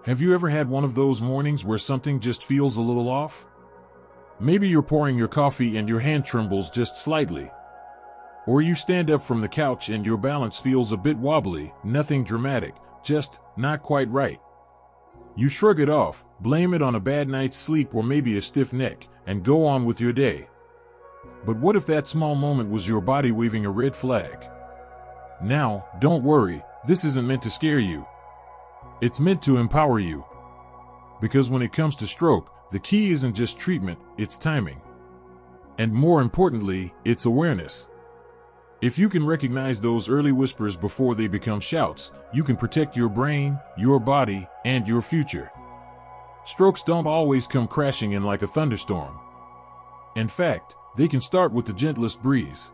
Have you ever had one of those mornings where something just feels a little off? Maybe you're pouring your coffee and your hand trembles just slightly. Or you stand up from the couch and your balance feels a bit wobbly, nothing dramatic, just not quite right. You shrug it off, blame it on a bad night's sleep or maybe a stiff neck, and go on with your day. But what if that small moment was your body waving a red flag? Now, don't worry, this isn't meant to scare you. It's meant to empower you. Because when it comes to stroke, the key isn't just treatment, it's timing. And more importantly, it's awareness. If you can recognize those early whispers before they become shouts, you can protect your brain, your body, and your future. Strokes don't always come crashing in like a thunderstorm. In fact, they can start with the gentlest breeze.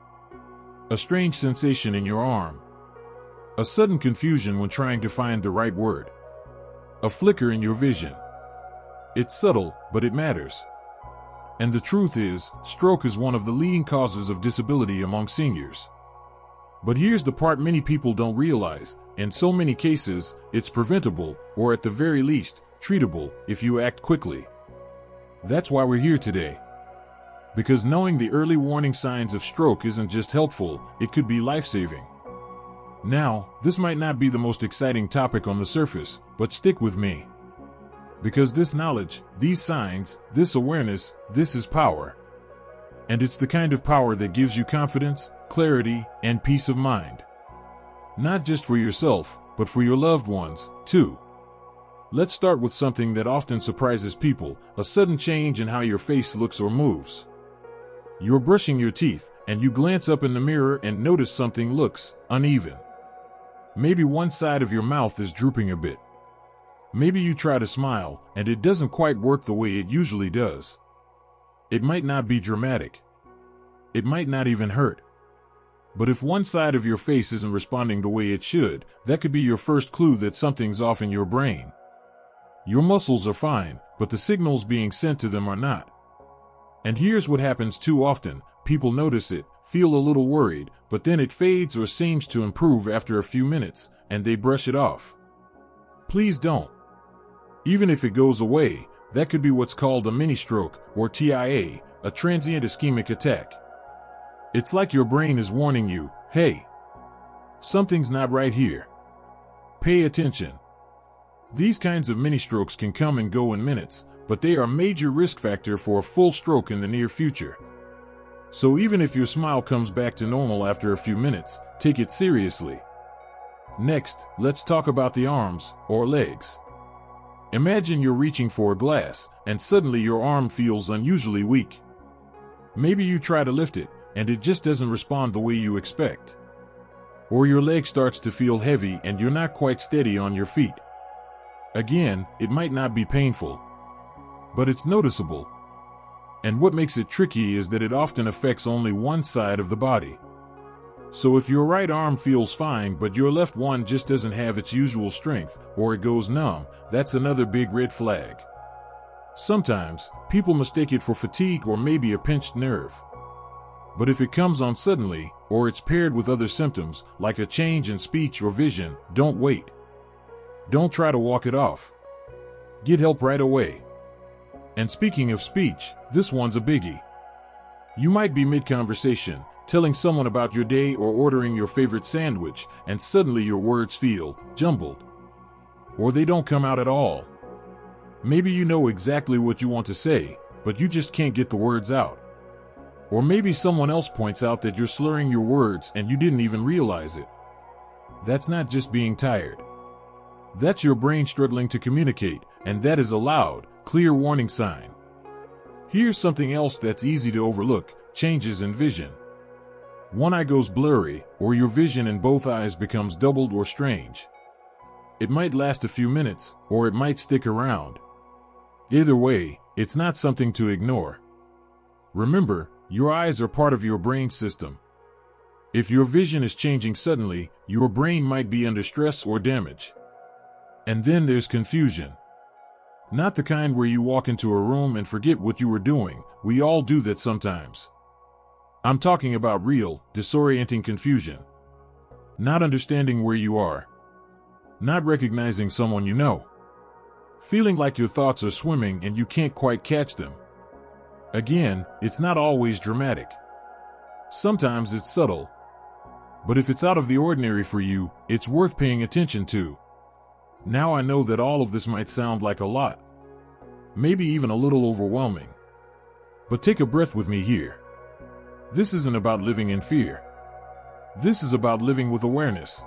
A strange sensation in your arm. A sudden confusion when trying to find the right word. A flicker in your vision. It's subtle, but it matters. And the truth is, stroke is one of the leading causes of disability among seniors. But here's the part many people don't realize. In so many cases, it's preventable, or at the very least, treatable, if you act quickly. That's why we're here today. Because knowing the early warning signs of stroke isn't just helpful, it could be life-saving. Now, this might not be the most exciting topic on the surface, but stick with me. Because this knowledge, these signs, this awareness, this is power. And it's the kind of power that gives you confidence, clarity, and peace of mind. Not just for yourself, but for your loved ones, too. Let's start with something that often surprises people, a sudden change in how your face looks or moves. You're brushing your teeth, and you glance up in the mirror and notice something looks uneven. Maybe one side of your mouth is drooping a bit. Maybe you try to smile, and it doesn't quite work the way it usually does. It might not be dramatic. It might not even hurt. But if one side of your face isn't responding the way it should, that could be your first clue that something's off in your brain. Your muscles are fine, but the signals being sent to them are not. And here's what happens too often. People notice it, feel a little worried, but then it fades or seems to improve after a few minutes, and they brush it off. Please don't. Even if it goes away, that could be what's called a mini-stroke, or TIA, a transient ischemic attack. It's like your brain is warning you, hey, something's not right here. Pay attention. These kinds of mini-strokes can come and go in minutes, but they are a major risk factor for a full stroke in the near future. So even if your smile comes back to normal after a few minutes, take it seriously. Next, let's talk about the arms, or legs. Imagine you're reaching for a glass, and suddenly your arm feels unusually weak. Maybe you try to lift it, and it just doesn't respond the way you expect. Or your leg starts to feel heavy and you're not quite steady on your feet. Again, it might not be painful, but it's noticeable. And what makes it tricky is that it often affects only one side of the body. So if your right arm feels fine but your left one just doesn't have its usual strength, or it goes numb, that's another big red flag. Sometimes, people mistake it for fatigue or maybe a pinched nerve. But if it comes on suddenly, or it's paired with other symptoms, like a change in speech or vision, don't wait. Don't try to walk it off. Get help right away. And speaking of speech, this one's a biggie. You might be mid-conversation, telling someone about your day or ordering your favorite sandwich, and suddenly your words feel jumbled. Or they don't come out at all. Maybe you know exactly what you want to say, but you just can't get the words out. Or maybe someone else points out that you're slurring your words and you didn't even realize it. That's not just being tired. That's your brain struggling to communicate, and that is a loud, clear warning sign. Here's something else that's easy to overlook: changes in vision. One eye goes blurry, or your vision in both eyes becomes doubled or strange. It might last a few minutes, or it might stick around. Either way, it's not something to ignore. Remember, your eyes are part of your brain system. If your vision is changing suddenly, your brain might be under stress or damage. And then there's confusion. Not the kind where you walk into a room and forget what you were doing. We all do that sometimes. I'm talking about real, disorienting confusion. Not understanding where you are. Not recognizing someone you know. feeling like your thoughts are swimming and you can't quite catch them. Again, it's not always dramatic. Sometimes it's subtle. But if it's out of the ordinary for you, it's worth paying attention to. Now I know that all of this might sound like a lot, maybe even a little overwhelming. But take a breath with me here. This isn't about living in fear. This is about living with awareness.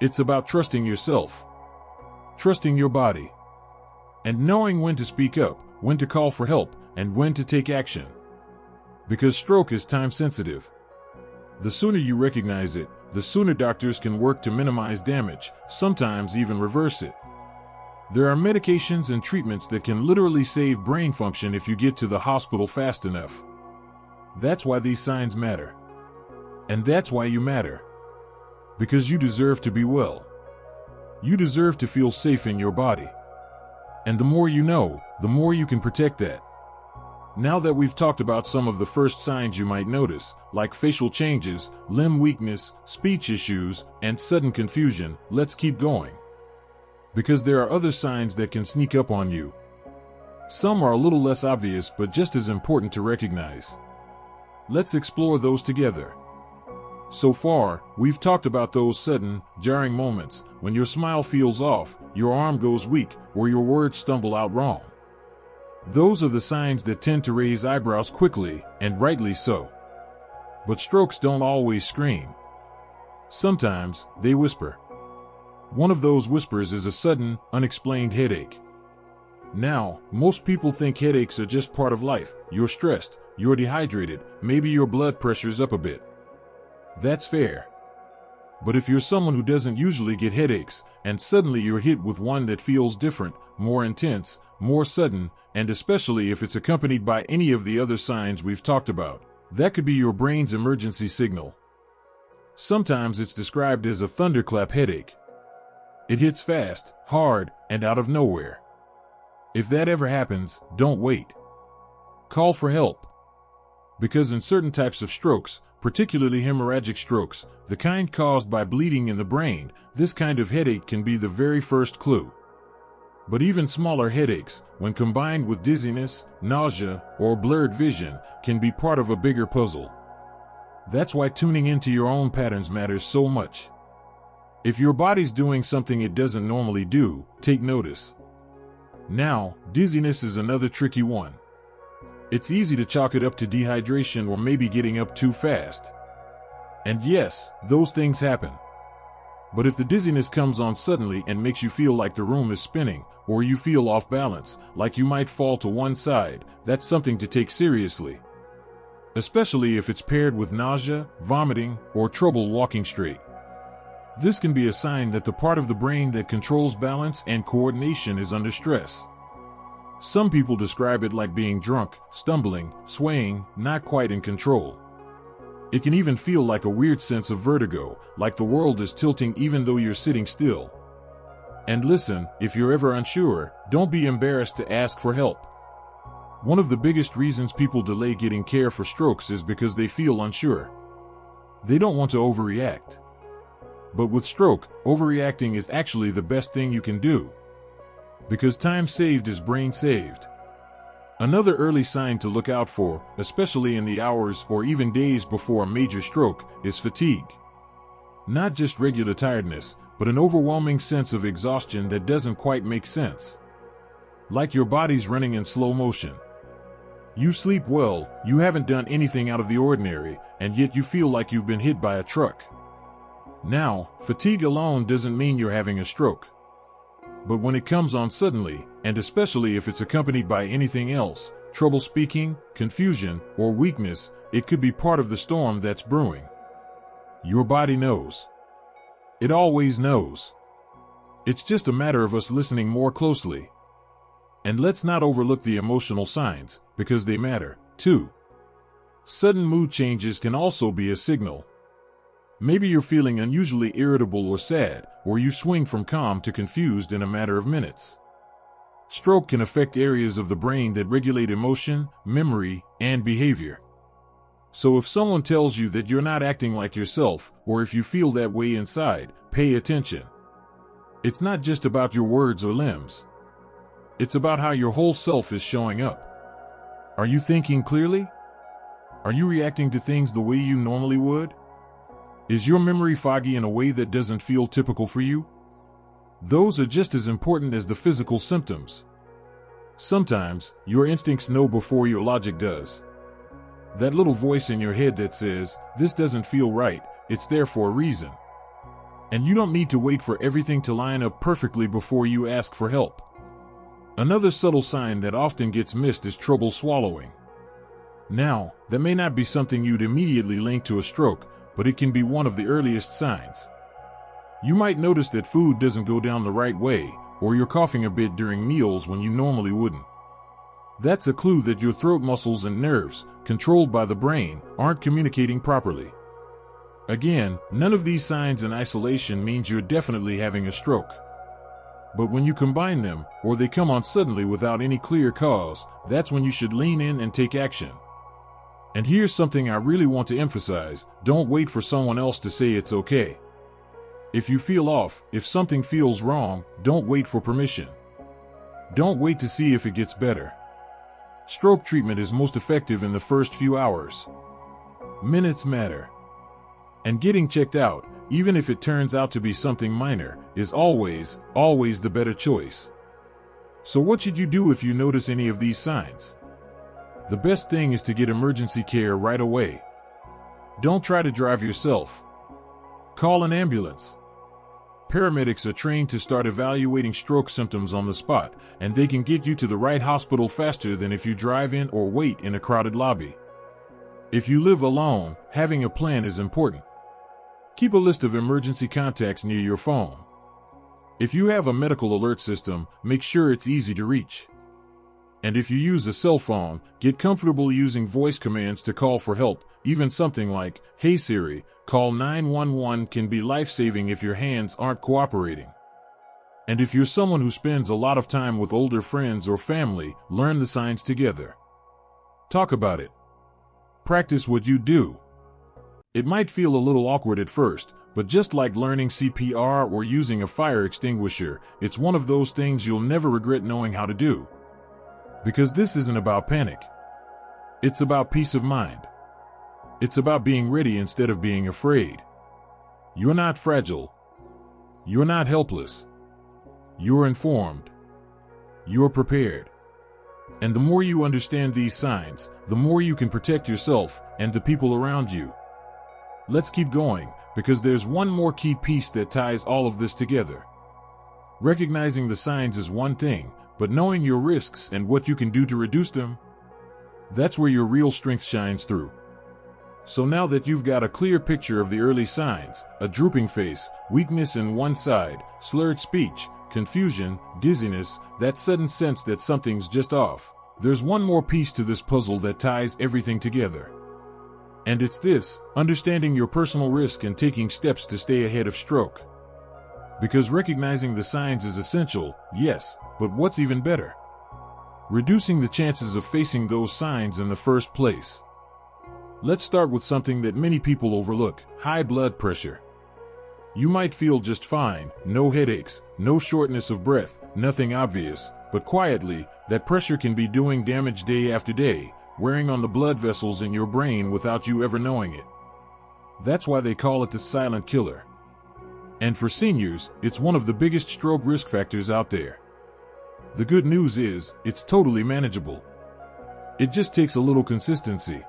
It's about trusting yourself, trusting your body, and knowing when to speak up, when to call for help, and when to take action. Because stroke is time sensitive. The sooner you recognize it, the sooner doctors can work to minimize damage, sometimes even reverse it. There are medications and treatments that can literally save brain function if you get to the hospital fast enough. That's why these signs matter. And that's why you matter. Because you deserve to be well. You deserve to feel safe in your body. And the more you know, the more you can protect that. Now that we've talked about some of the first signs you might notice, like facial changes, limb weakness, speech issues, and sudden confusion, let's keep going. Because there are other signs that can sneak up on you. Some are a little less obvious but just as important to recognize. Let's explore those together. So far, we've talked about those sudden, jarring moments, when your smile feels off, your arm goes weak, or your words stumble out wrong. Those are the signs that tend to raise eyebrows quickly, and rightly so. But strokes don't always scream. Sometimes, they whisper. One of those whispers is a sudden, unexplained headache. Now, most people think headaches are just part of life. You're stressed, you're dehydrated, maybe your blood pressure's up a bit. That's fair. But if you're someone who doesn't usually get headaches, and suddenly you're hit with one that feels different, more intense, more sudden, and especially if it's accompanied by any of the other signs we've talked about, that could be your brain's emergency signal. Sometimes it's described as a thunderclap headache. It hits fast, hard, and out of nowhere. If that ever happens, don't wait. Call for help. Because in certain types of strokes, particularly hemorrhagic strokes, the kind caused by bleeding in the brain, this kind of headache can be the very first clue. But even smaller headaches, when combined with dizziness, nausea, or blurred vision, can be part of a bigger puzzle. That's why tuning into your own patterns matters so much. If your body's doing something it doesn't normally do, take notice. Now, dizziness is another tricky one. It's easy to chalk it up to dehydration or maybe getting up too fast. And yes, those things happen. But if the dizziness comes on suddenly and makes you feel like the room is spinning, or you feel off balance, like you might fall to one side, that's something to take seriously. Especially if it's paired with nausea, vomiting, or trouble walking straight. This can be a sign that the part of the brain that controls balance and coordination is under stress. Some people describe it like being drunk, stumbling, swaying, not quite in control. It can even feel like a weird sense of vertigo, like the world is tilting even though you're sitting still. And listen, if you're ever unsure, don't be embarrassed to ask for help. One of the biggest reasons people delay getting care for strokes is because they feel unsure. They don't want to overreact. But with stroke, overreacting is actually the best thing you can do. Because time saved is brain saved. Another early sign to look out for, especially in the hours or even days before a major stroke, is fatigue. Not just regular tiredness, but an overwhelming sense of exhaustion that doesn't quite make sense. Like your body's running in slow motion. You sleep well, you haven't done anything out of the ordinary, and yet you feel like you've been hit by a truck. Now, fatigue alone doesn't mean you're having a stroke. But when it comes on suddenly, and especially if it's accompanied by anything else, trouble speaking, confusion, or weakness, it could be part of the storm that's brewing. Your body knows. It always knows. It's just a matter of us listening more closely. And let's not overlook the emotional signs, because they matter, too. Sudden mood changes can also be a signal. Maybe you're feeling unusually irritable or sad, or you swing from calm to confused in a matter of minutes. Stroke can affect areas of the brain that regulate emotion, memory, and behavior. So if someone tells you that you're not acting like yourself, or if you feel that way inside, pay attention. It's not just about your words or limbs. It's about how your whole self is showing up. Are you thinking clearly? Are you reacting to things the way you normally would? Is your memory foggy in a way that doesn't feel typical for you? Those are just as important as the physical symptoms. Sometimes, your instincts know before your logic does. That little voice in your head that says, "This doesn't feel right," it's there for a reason. And you don't need to wait for everything to line up perfectly before you ask for help. Another subtle sign that often gets missed is trouble swallowing. Now, that may not be something you'd immediately link to a stroke, but it can be one of the earliest signs. You might notice that food doesn't go down the right way, or you're coughing a bit during meals when you normally wouldn't. That's a clue that your throat muscles and nerves, controlled by the brain, aren't communicating properly. Again, none of these signs in isolation means you're definitely having a stroke. But when you combine them, or they come on suddenly without any clear cause, that's when you should lean in and take action. And here's something I really want to emphasize: don't wait for someone else to say it's okay. If you feel off, if something feels wrong, don't wait for permission. Don't wait to see if it gets better. Stroke treatment is most effective in the first few hours. Minutes matter. And getting checked out, even if it turns out to be something minor, is always the better choice. So what should you do if you notice any of these signs? The best thing is to get emergency care right away. Don't try to drive yourself. Call an ambulance. Paramedics are trained to start evaluating stroke symptoms on the spot, and they can get you to the right hospital faster than if you drive in or wait in a crowded lobby. If you live alone, having a plan is important. Keep a list of emergency contacts near your phone. If you have a medical alert system, make sure it's easy to reach. And if you use a cell phone, get comfortable using voice commands to call for help. Even something like, "Hey Siri, call 911" can be life-saving if your hands aren't cooperating. And if you're someone who spends a lot of time with older friends or family, learn the signs together. Talk about it. Practice what you do. It might feel a little awkward at first, but just like learning CPR or using a fire extinguisher, it's one of those things you'll never regret knowing how to do. Because this isn't about panic. It's about peace of mind. It's about being ready instead of being afraid. You're not fragile. You're not helpless. You're informed. You're prepared. And the more you understand these signs, the more you can protect yourself and the people around you. Let's keep going, because there's one more key piece that ties all of this together. Recognizing the signs is one thing, but knowing your risks and what you can do to reduce them, that's where your real strength shines through. So now that you've got a clear picture of the early signs, a drooping face, weakness in one side, slurred speech, confusion, dizziness, that sudden sense that something's just off, there's one more piece to this puzzle that ties everything together. And it's this: understanding your personal risk and taking steps to stay ahead of stroke. Because recognizing the signs is essential, yes, but what's even better? Reducing the chances of facing those signs in the first place. Let's start with something that many people overlook: high blood pressure. You might feel just fine, no headaches, no shortness of breath, nothing obvious, but quietly, that pressure can be doing damage day after day, wearing on the blood vessels in your brain without you ever knowing it. That's why they call it the silent killer. And for seniors, it's one of the biggest stroke risk factors out there. The good news is, it's totally manageable. It just takes a little consistency.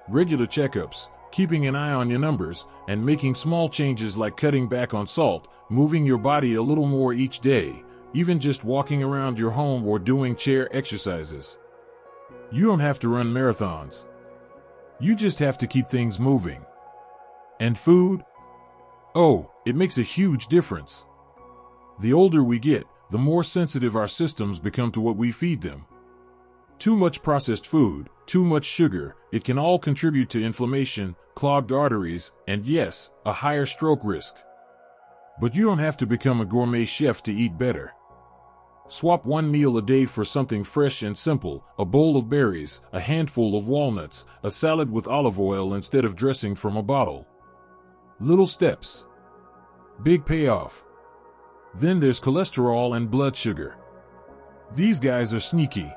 Regular checkups, keeping an eye on your numbers, and making small changes like cutting back on salt, moving your body a little more each day, even just walking around your home or doing chair exercises. You don't have to run marathons. You just have to keep things moving. And food? Oh, it makes a huge difference. The older we get, the more sensitive our systems become to what we feed them. Too much processed food, too much sugar, it can all contribute to inflammation, clogged arteries, and yes, a higher stroke risk. But you don't have to become a gourmet chef to eat better. Swap one meal a day for something fresh and simple: a bowl of berries, a handful of walnuts, a salad with olive oil instead of dressing from a bottle. Little steps. Big payoff. Then there's cholesterol and blood sugar. These guys are sneaky.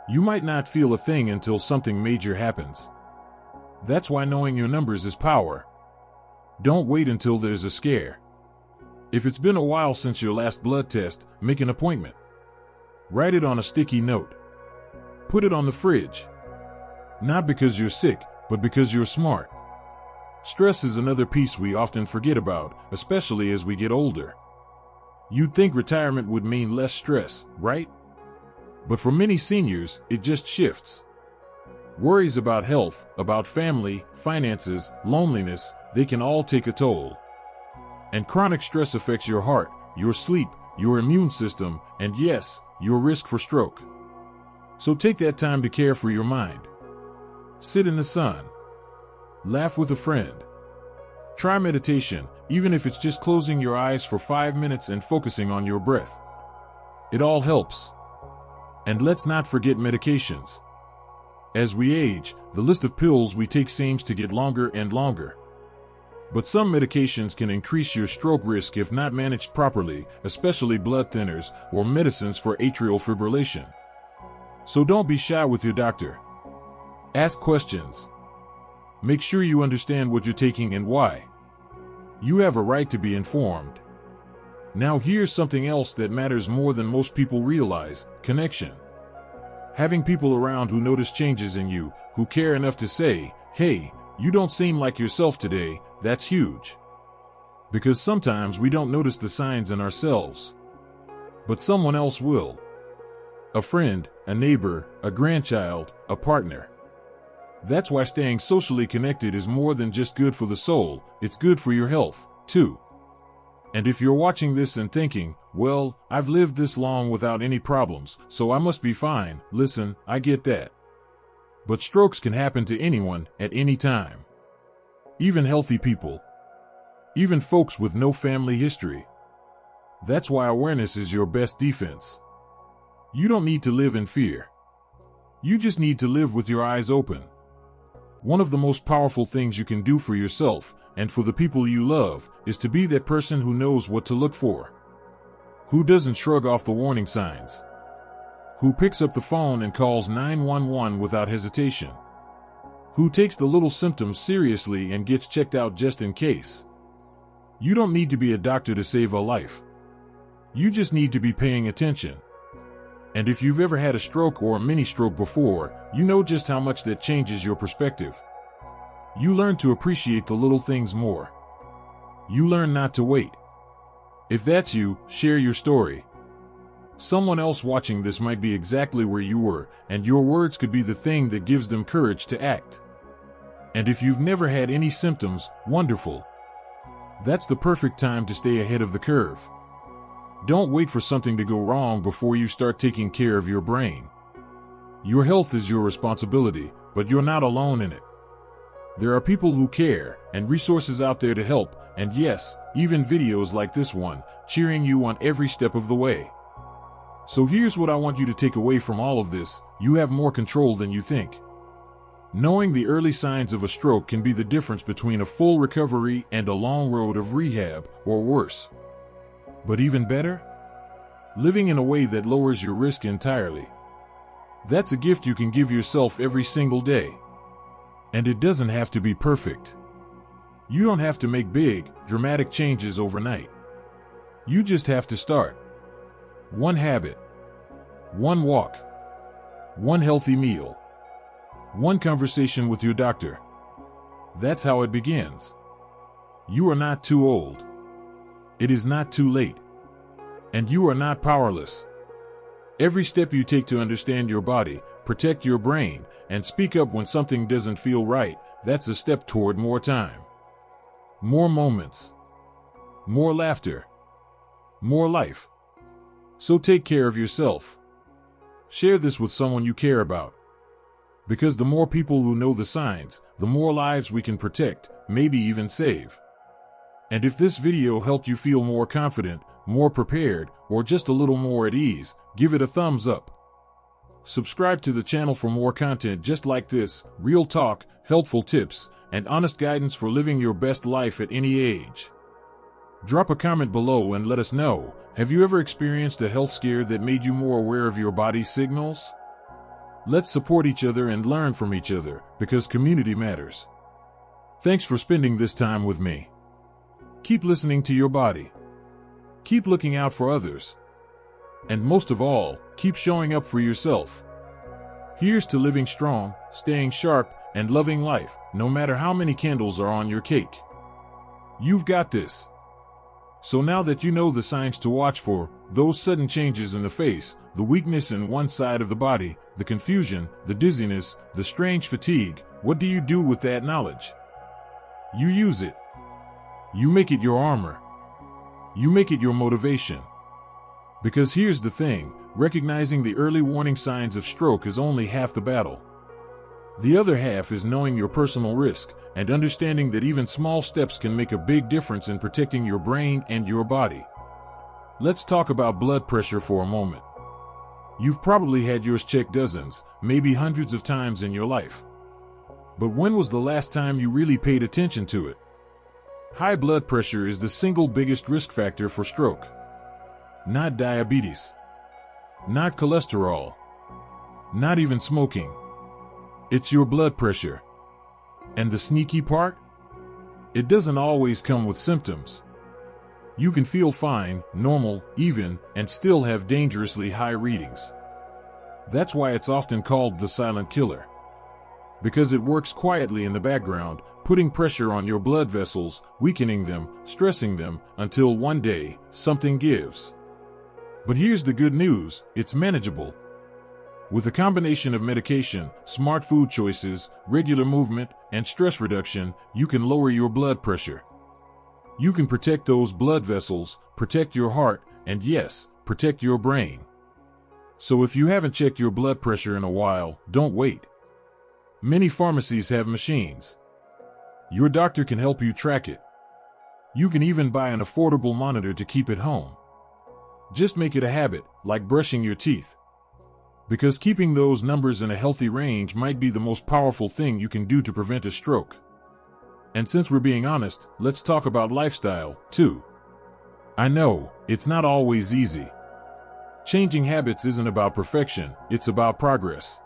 You might not feel a thing until something major happens. That's why knowing your numbers is power. Don't wait until there's a scare. If it's been a while since your last blood test, make an appointment. Write it on a sticky note. Put it on the fridge. Not because you're sick, but because you're smart. Stress is another piece we often forget about, especially as we get older. You'd think retirement would mean less stress, right? But for many seniors, it just shifts. Worries about health, about family, finances, loneliness, they can all take a toll. And chronic stress affects your heart, your sleep, your immune system, and yes, your risk for stroke. So take that time to care for your mind. Sit in the sun. Laugh with a friend. Try meditation, even if it's just closing your eyes for 5 minutes and focusing on your breath. It all helps. And let's not forget medications. As we age, the list of pills we take seems to get longer and longer. But some medications can increase your stroke risk if not managed properly, especially blood thinners or medicines for atrial fibrillation. So don't be shy with your doctor. Ask questions. Make sure you understand what you're taking and why. You have a right to be informed. Now here's something else that matters more than most people realize: connection. Having people around who notice changes in you, who care enough to say, "Hey, you don't seem like yourself today," that's huge. Because sometimes we don't notice the signs in ourselves. But someone else will. A friend, a neighbor, a grandchild, a partner. That's why staying socially connected is more than just good for the soul, it's good for your health, too. And if you're watching this and thinking, "Well, I've lived this long without any problems, so I must be fine," listen, I get that. But strokes can happen to anyone, at any time. Even healthy people. Even folks with no family history. That's why awareness is your best defense. You don't need to live in fear. You just need to live with your eyes open. One of the most powerful things you can do for yourself, and for the people you love, is to be that person who knows what to look for. Who doesn't shrug off the warning signs. Who picks up the phone and calls 911 without hesitation. Who takes the little symptoms seriously and gets checked out just in case. You don't need to be a doctor to save a life. You just need to be paying attention. And if you've ever had a stroke or a mini stroke before, you know just how much that changes your perspective. You learn to appreciate the little things more. You learn not to wait. If that's you, share your story. Someone else watching this might be exactly where you were, and your words could be the thing that gives them courage to act. And if you've never had any symptoms, wonderful. That's the perfect time to stay ahead of the curve. Don't wait for something to go wrong before you start taking care of your brain. Your health is your responsibility, but you're not alone in it. There are people who care, and resources out there to help, and yes, even videos like this one, cheering you on every step of the way. So here's what I want you to take away from all of this: you have more control than you think. Knowing the early signs of a stroke can be the difference between a full recovery and a long road of rehab, or worse. But even better? Living in a way that lowers your risk entirely. That's a gift you can give yourself every single day. And it doesn't have to be perfect. You don't have to make big, dramatic changes overnight. You just have to start. One habit. One walk. One healthy meal. One conversation with your doctor. That's how it begins. You are not too old. It is not too late. And you are not powerless. Every step you take to understand your body, protect your brain, and speak up when something doesn't feel right, that's a step toward more time. More moments. More laughter. More life. So take care of yourself. Share this with someone you care about. Because the more people who know the signs, the more lives we can protect, maybe even save. And if this video helped you feel more confident, more prepared, or just a little more at ease, give it a thumbs up. Subscribe to the channel for more content just like this: real talk, helpful tips, and honest guidance for living your best life at any age. Drop a comment below and let us know, have you ever experienced a health scare that made you more aware of your body's signals? Let's support each other and learn from each other, because community matters. Thanks for spending this time with me. Keep listening to your body. Keep looking out for others. And most of all, keep showing up for yourself. Here's to living strong, staying sharp, and loving life, no matter how many candles are on your cake. You've got this. So now that you know the signs to watch for, those sudden changes in the face, the weakness in one side of the body, the confusion, the dizziness, the strange fatigue, what do you do with that knowledge? You use it. You make it your armor. You make it your motivation. Because here's the thing, recognizing the early warning signs of stroke is only half the battle. The other half is knowing your personal risk and understanding that even small steps can make a big difference in protecting your brain and your body. Let's talk about blood pressure for a moment. You've probably had yours checked dozens, maybe hundreds of times in your life. But when was the last time you really paid attention to it? High blood pressure is the single biggest risk factor for stroke. Not diabetes. Not cholesterol. Not even smoking. It's your blood pressure. And the sneaky part? It doesn't always come with symptoms. You can feel fine, normal, even, and still have dangerously high readings. That's why it's often called the silent killer. Because it works quietly in the background, putting pressure on your blood vessels, weakening them, stressing them, until one day, something gives. But here's the good news, it's manageable. With a combination of medication, smart food choices, regular movement, and stress reduction, you can lower your blood pressure. You can protect those blood vessels, protect your heart, and yes, protect your brain. So if you haven't checked your blood pressure in a while, don't wait. Many pharmacies have machines. Your doctor can help you track it. You can even buy an affordable monitor to keep at home. Just make it a habit, like brushing your teeth. Because keeping those numbers in a healthy range might be the most powerful thing you can do to prevent a stroke. And since we're being honest, let's talk about lifestyle, too. I know, it's not always easy. Changing habits isn't about perfection, it's about progress.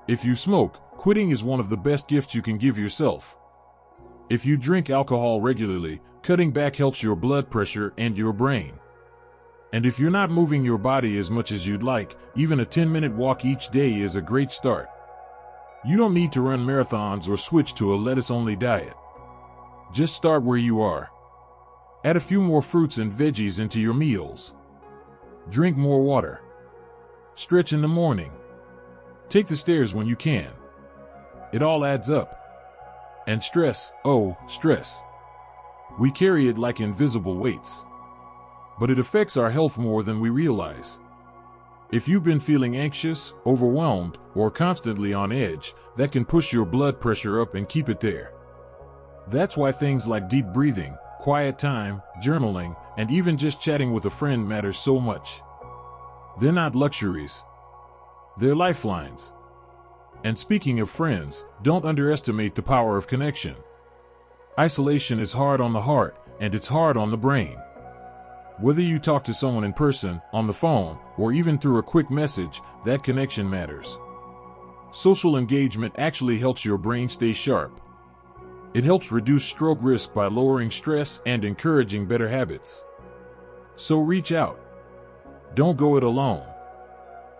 If you smoke, quitting is one of the best gifts you can give yourself. If you drink alcohol regularly, cutting back helps your blood pressure and your brain. And if you're not moving your body as much as you'd like, even a 10-minute walk each day is a great start. You don't need to run marathons or switch to a lettuce-only diet. Just start where you are. Add a few more fruits and veggies into your meals. Drink more water. Stretch in the morning. Take the stairs when you can. It all adds up. And stress, oh, stress. We carry it like invisible weights. But it affects our health more than we realize. If you've been feeling anxious, overwhelmed, or constantly on edge, that can push your blood pressure up and keep it there. That's why things like deep breathing, quiet time, journaling, and even just chatting with a friend matter so much. They're not luxuries. They're lifelines. And speaking of friends, don't underestimate the power of connection. Isolation is hard on the heart, and it's hard on the brain. Whether you talk to someone in person, on the phone, or even through a quick message, that connection matters. Social engagement actually helps your brain stay sharp. It helps reduce stroke risk by lowering stress and encouraging better habits. So reach out. Don't go it alone.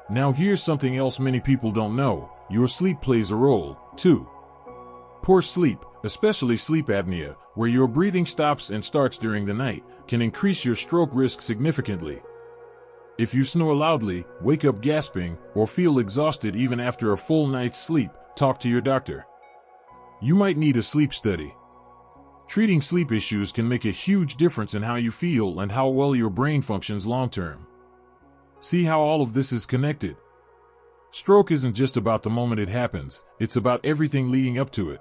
Now here's something else many people don't know. Your sleep plays a role, too. Poor sleep, especially sleep apnea, where your breathing stops and starts during the night, can increase your stroke risk significantly. If you snore loudly, wake up gasping, or feel exhausted even after a full night's sleep, talk to your doctor. You might need a sleep study. Treating sleep issues can make a huge difference in how you feel and how well your brain functions long-term. See how all of this is connected? Stroke isn't just about the moment it happens, it's about everything leading up to it.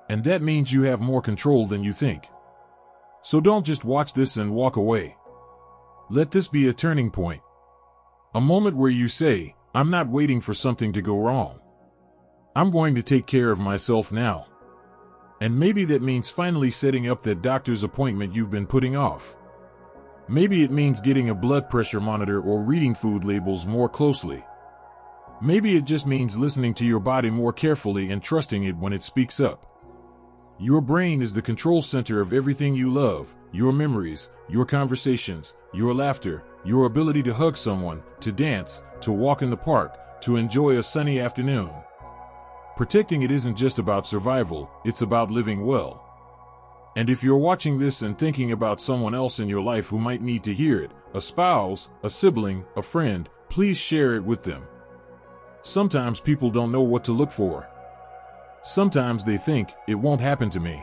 And that means you have more control than you think. So don't just watch this and walk away. Let this be a turning point. A moment where you say, I'm not waiting for something to go wrong. I'm going to take care of myself now. And maybe that means finally setting up that doctor's appointment you've been putting off. Maybe it means getting a blood pressure monitor or reading food labels more closely. Maybe it just means listening to your body more carefully and trusting it when it speaks up. Your brain is the control center of everything you love: your memories, your conversations, your laughter, your ability to hug someone, to dance, to walk in the park, to enjoy a sunny afternoon. Protecting it isn't just about survival, it's about living well. And if you're watching this and thinking about someone else in your life who might need to hear it, a spouse, a sibling, a friend, please share it with them. Sometimes people don't know what to look for. Sometimes they think, it won't happen to me.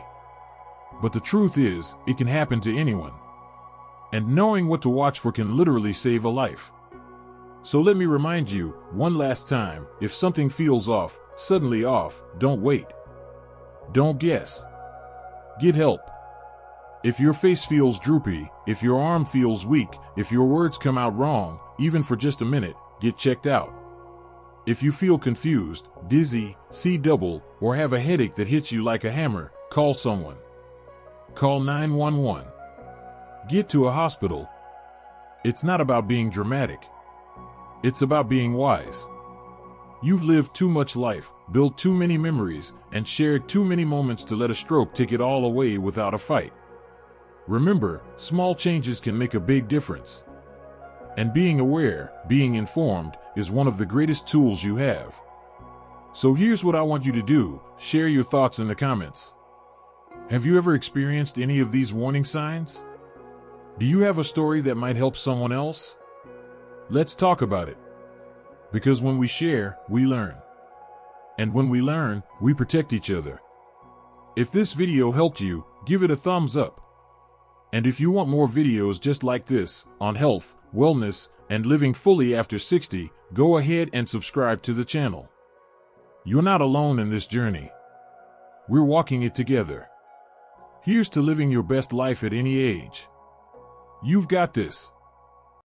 But the truth is, it can happen to anyone. And knowing what to watch for can literally save a life. So let me remind you, one last time, if something feels off, suddenly off, don't wait. Don't guess. Get help. If your face feels droopy, if your arm feels weak, if your words come out wrong, even for just a minute, get checked out. If you feel confused, dizzy, see double, or have a headache that hits you like a hammer, call someone. Call 911. Get to a hospital. It's not about being dramatic. It's about being wise. You've lived too much life, built too many memories, and shared too many moments to let a stroke take it all away without a fight. Remember, small changes can make a big difference. And being aware, being informed, is one of the greatest tools you have. So here's what I want you to do: share your thoughts in the comments. Have you ever experienced any of these warning signs? Do you have a story that might help someone else? Let's talk about it. Because when we share, we learn. And when we learn, we protect each other. If this video helped you, give it a thumbs up. And if you want more videos just like this, on health, wellness, and living fully after 60, go ahead and subscribe to the channel. You're not alone in this journey. We're walking it together. Here's to living your best life at any age. You've got this.